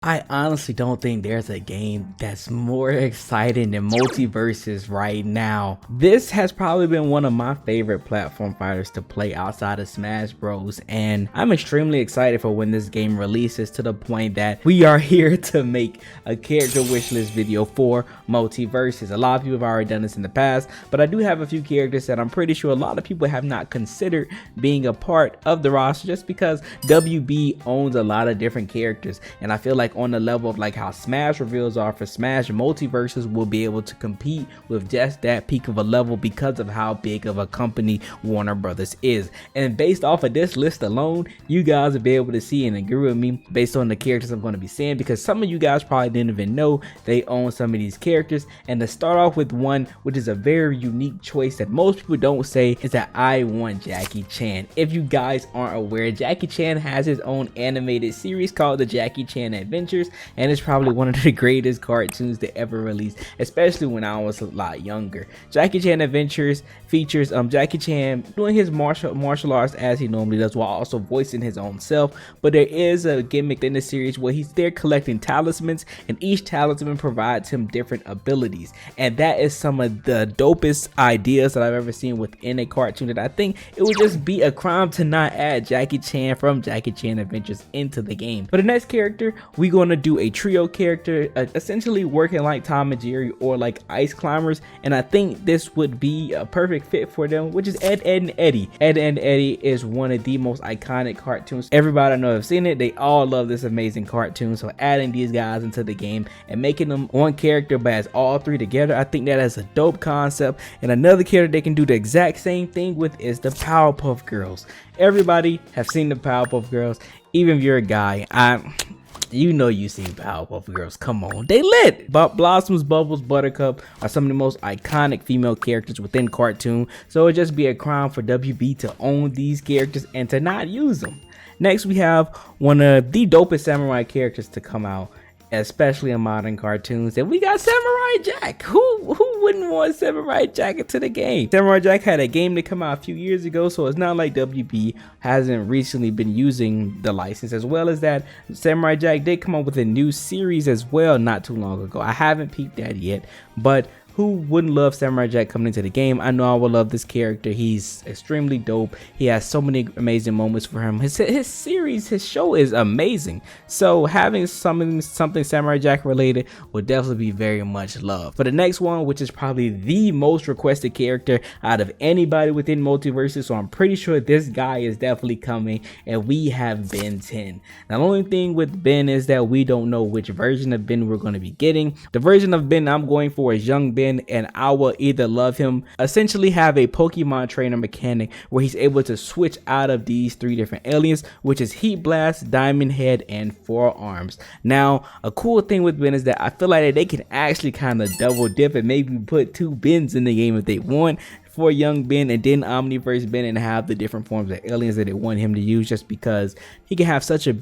I honestly don't think there's a game that's more exciting than MultiVersus right now. This has probably been one of my favorite platform fighters to play outside of Smash Bros. And I'm extremely excited for when this game releases, to the point that we are here to make a character wishlist video for MultiVersus. A lot of people have already done this in the past, but I do have a few characters that I'm pretty sure a lot of people have not considered being a part of the roster, just because WB owns a lot of different characters. And I feel like on the level of like how Smash reveals are for Smash, MultiVersus will be able to compete with just that peak of a level because of how big of a company Warner Brothers is. And based off of this list alone, you guys will be able to see and agree with me based on the characters I'm going to be saying, because some of you guys probably didn't even know they own some of these characters. And to start off with one which is a very unique choice that most people don't say, is that I want Jackie Chan. If you guys aren't aware, Jackie Chan has his own animated series called the Jackie Chan Adventures, and it's probably one of the greatest cartoons to ever release, especially when I was a lot younger. Jackie Chan Adventures features Jackie Chan doing his martial arts as he normally does, while also voicing his own self. But there is a gimmick in the series where he's there collecting talismans, and each talisman provides him different abilities, and that is some of the dopest ideas that I've ever seen within a cartoon, that I think it would just be a crime to not add Jackie Chan from Jackie Chan Adventures into the game. For the next character, we're going to do a trio character, essentially working like Tom and Jerry or like ice climbers, and I think this would be a perfect fit for them, which is Ed, and Eddy. Ed and Eddy is one of the most iconic cartoons. Everybody I know have seen it. They all love this amazing cartoon, so adding these guys into the game and making them one character but as all three together, I think that is a dope concept. And another character they can do the exact same thing with is the Powerpuff Girls. Everybody have seen the Powerpuff Girls. Even if you're a guy, you know you've seen Powerpuff Girls. Come on, they lit. But Blossoms, Bubbles, Buttercup are some of the most iconic female characters within cartoon, so it'd just be a crime for WB to own these characters and to not use them. Next, we have one of the dopest samurai characters to come out, especially in modern cartoons, and we got Samurai Jack. Who wouldn't want Samurai Jack into the game? Samurai Jack had a game that come out a few years ago, so it's not like WB hasn't recently been using the license. As well as that, Samurai Jack did come up with a new series as well not too long ago. I haven't peeped that yet, but who wouldn't love Samurai Jack coming into the game? I know I would love this character. He's extremely dope. He has so many amazing moments for him. His series, his show is amazing. So having something Samurai Jack related would definitely be very much loved. For the next one, which is probably the most requested character out of anybody within MultiVersus, so I'm pretty sure this guy is definitely coming, and we have Ben 10. Now, the only thing with Ben is that we don't know which version of Ben we're going to be getting. The version of Ben I'm going for is young Ben, and I will either love him, essentially have a Pokemon trainer mechanic where he's able to switch out of these three different aliens, which is Heat Blast, Diamond Head, and Forearms. Now, a cool thing with Ben is that I feel like they can actually kind of double dip and maybe put two Bens in the game if they want, for young Ben and then Omniverse Ben, and have the different forms of aliens that they want him to use, just because he can have such a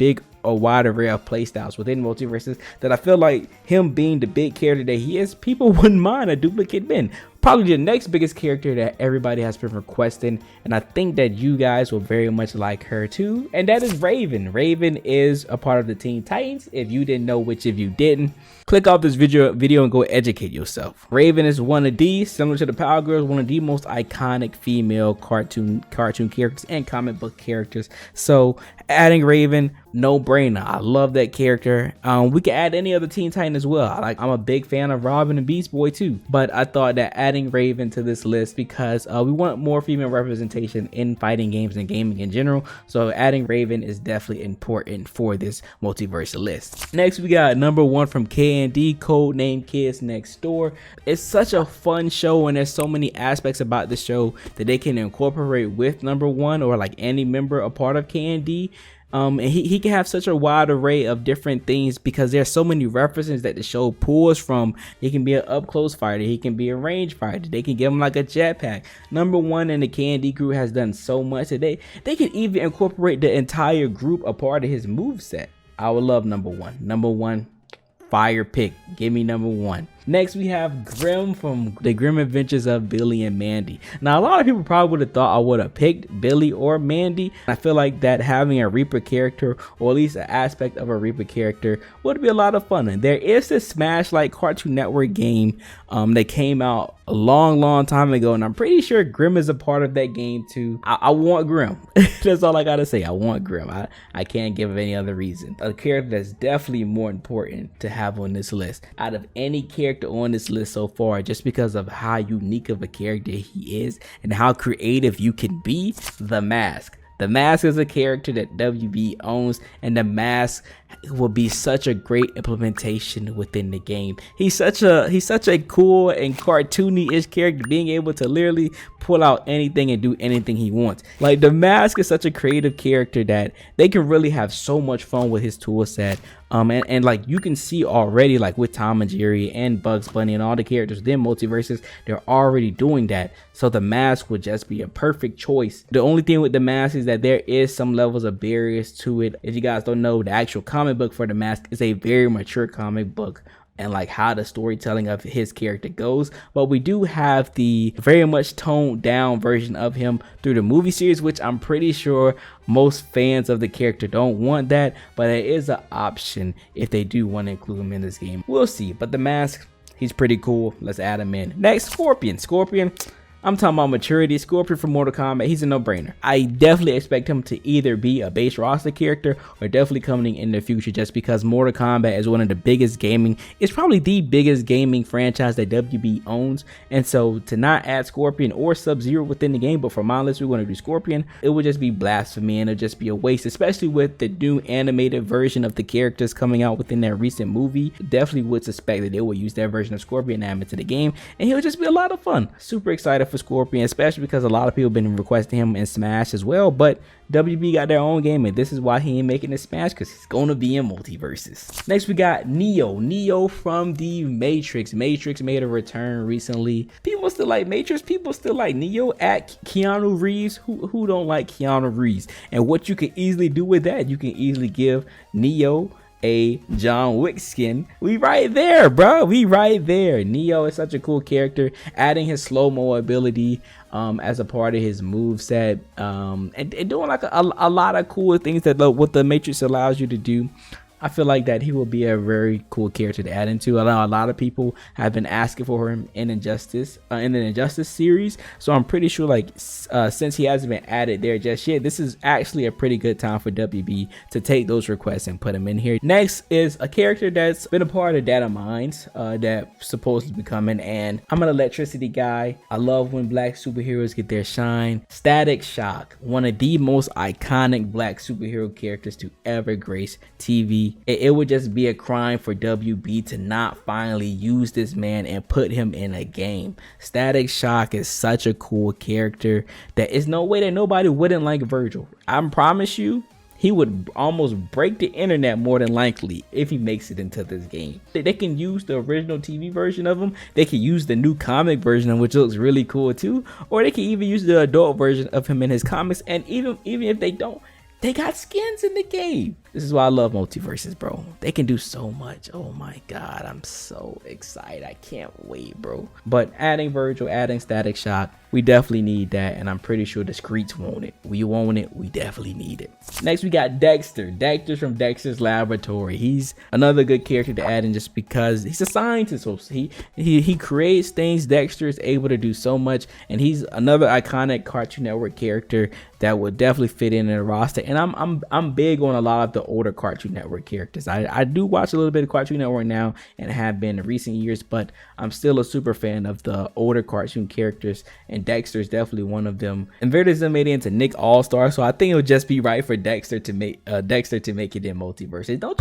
wide array of playstyles within MultiVersus that I feel like him being the big character that he is, people wouldn't mind a duplicate Ben. Probably the next biggest character that everybody has been requesting, and I think that you guys will very much like her too, and that is Raven. Raven is a part of the Teen Titans. If you didn't know, which if you didn't, click off this video and go educate yourself. Raven is one of these, similar to the Power Girls, one of the most iconic female cartoon characters and comic book characters. So adding Raven, no brainer. I love that character. We can add any other Teen Titan as well. I'm a big fan of Robin and Beast Boy too, but I thought that adding Raven to this list, because we want more female representation in fighting games and gaming in general, so adding Raven is definitely important for this multiverse list. Next, we got number 1 from K&D, Codename Kids Next Door. It's such a fun show, and there's so many aspects about the show that they can incorporate with number 1 or like any member a part of K&D. And he can have such a wide array of different things, because there's so many references that the show pulls from. He can be an up close fighter, he can be a range fighter, they can give him like a jetpack. Number 1 and the K&D crew has done so much that they can even incorporate the entire group a part of his moveset. I would love number 1. Number 1, fire pick. Give me number 1. Next, we have Grim from the Grim Adventures of Billy and Mandy. Now, a lot of people probably would have thought I would have picked Billy or Mandy. I feel like that having a Reaper character, or at least an aspect of a Reaper character, would be a lot of fun. And there is this Smash-like Cartoon Network game that came out a long time ago, and I'm pretty sure Grim is a part of that game too. I want Grim. That's all I gotta say. I want Grim. I can't give it any other reason. A character that's definitely more important to have on this list out of any character on this list so far, just because of how unique of a character he is and how creative you can be. The Mask. The Mask is a character that WB owns, and the Mask will be such a great implementation within the game. He's such a cool and cartoony-ish character, being able to literally pull out anything and do anything he wants. Like, the Mask is such a creative character that they can really have so much fun with his tool set. And like you can see already, like with Tom and Jerry and Bugs Bunny and all the characters within MultiVersus, they're already doing that. So the Mask would just be a perfect choice. The only thing with the Mask is that there is some levels of barriers to it. If you guys don't know, the actual comic book for the Mask is a very mature comic book, and like how the storytelling of his character goes. But we do have the very much toned down version of him through the movie series, which I'm pretty sure most fans of the character don't want that, but it is an option if they do want to include him in this game. We'll see. But the Mask, he's pretty cool. Let's add him in. Next, Scorpion. I'm talking about maturity. Scorpion from Mortal Kombat, he's a no-brainer. I definitely expect him to either be a base roster character or definitely coming in the future, just because Mortal Kombat is one of the biggest gaming, it's probably the biggest gaming franchise that WB owns. And so to not add Scorpion or Sub-Zero within the game, but for my list, we're going to do Scorpion, it would just be blasphemy, and it'll just be a waste, especially with the new animated version of the characters coming out within that recent movie. Definitely would suspect that they will use their version of Scorpion add into the game, and he'll just be a lot of fun. Super excited for Scorpion, especially because a lot of people have been requesting him in Smash as well, but WB got their own game, and this is why he ain't making it Smash, because he's gonna be in MultiVersus. Next, we got Neo from the Matrix. Matrix made a return recently. People still like Matrix, people still like Neo. At Keanu Reeves, who don't like Keanu Reeves? And what you can easily do with that, you can easily give Neo a John Wick skin. We right there, bro. We right there. Neo is such a cool character. Adding his slow-mo ability as a part of his move set, and doing like a lot of cool things that what the Matrix allows you to do. I feel like that he will be a very cool character to add into. I know a lot of people have been asking for him in Injustice, in the Injustice series. So I'm pretty sure, like, since he hasn't been added there just yet, this is actually a pretty good time for WB to take those requests and put him in here. Next is a character that's been a part of Data Mines, that supposedly be coming, and I'm an electricity guy. I love when black superheroes get their shine. Static Shock, one of the most iconic black superhero characters to ever grace TV. It would just be a crime for WB to not finally use this man and put him in a game. Static Shock is such a cool character that is no way that nobody wouldn't like Virgil. I promise you, he would almost break the internet more than likely if he makes it into this game. They can use the original TV version of him. They can use the new comic version, which looks really cool too. Or they can even use the adult version of him in his comics. And even if they don't, they got skins in the game. This is why I love MultiVersus, bro. They can do so much. Oh my god, I'm so excited. I can't wait, bro. But adding Virgil, adding Static Shock, we definitely need that, and I'm pretty sure the streets want it. We want it. We definitely need it. Next, we got Dexter. Dexter's from Dexter's Laboratory. He's another good character to add in just because he's a scientist. So he creates things. Dexter is able to do so much, and he's another iconic Cartoon Network character that would definitely fit in a roster. And I'm big on a lot of the older Cartoon Network characters. I do watch a little bit of Cartoon Network now and have been in recent years, but I'm still a super fan of the older cartoon characters, and Dexter is definitely one of them. And Vertizen made it into Nick All-Star, so I think it would just be right for Dexter to make it in MultiVersus. Don't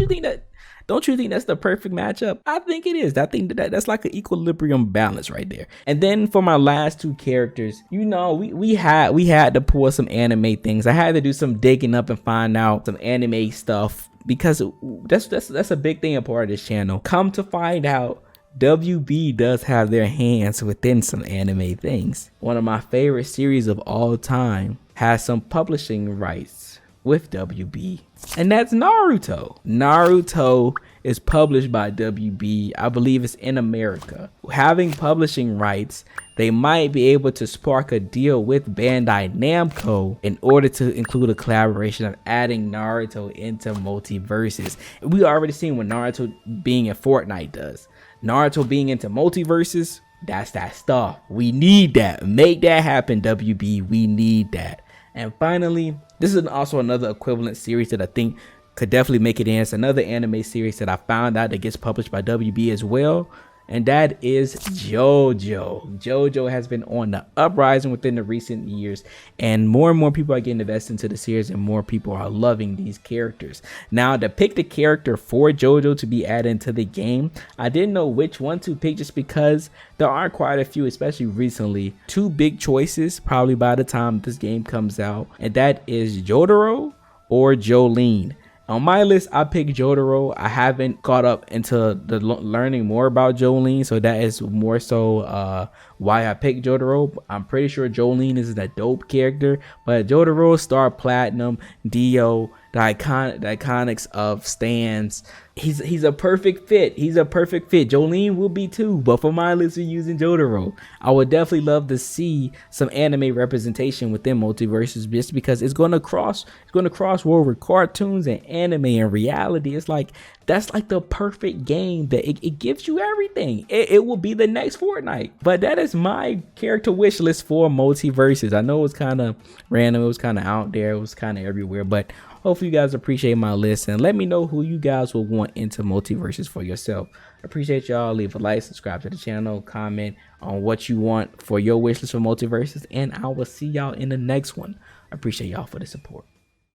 you think that's the perfect matchup? I think it is. I think that's like an equilibrium balance right there. And then for my last two characters, you know, we had to pull some anime things. I had to do some digging up and find out some anime stuff, because that's a big thing, a part of this channel. Come to find out, WB does have their hands within some anime things. One of my favorite series of all time has some publishing rights with WB, and that's Naruto. Naruto is published by WB. I believe it's in America. Having publishing rights, they might be able to spark a deal with Bandai Namco in order to include a collaboration of adding Naruto into MultiVersus. We already seen what Naruto being in Fortnite does. Naruto being into MultiVersus, that's that stuff. We need that. Make that happen, WB. We need that. And finally, this is also another equivalent series that I think could definitely make it in. It's another anime series that I found out that gets published by WB as well, and that is JoJo. JoJo has been on the uprising within the recent years, and more people are getting invested into the series, and more people are loving these characters. Now, to pick the character for JoJo to be added into the game, I didn't know which one to pick just because there are quite a few, especially recently. Two big choices probably by the time this game comes out, and that is Jotaro or Jolene. On my list, I picked Jotaro. I haven't caught up into the learning more about Jolene, so that is more so why I picked Jotaro. I'm pretty sure Jolene is a dope character, but Jotaro, Star Platinum, Dio, the iconics of stands. He's a perfect fit. He's a perfect fit. Jolene will be too, but for my list, we're using Jotaro. I would definitely love to see some anime representation within MultiVersus, just because it's going to cross over cartoons and anime and reality. It's like that's like the perfect game that it gives you everything. It will be the next Fortnite. But that is my character wish list for MultiVersus. I know it was kind of random. It was kind of out there. It was kind of everywhere, but hopefully you guys appreciate my list, and let me know who you guys will want into MultiVersus for yourself. Appreciate y'all. Leave a like, subscribe to the channel, comment on what you want for your wish list for MultiVersus, and I will see y'all in the next one. I appreciate y'all for the support.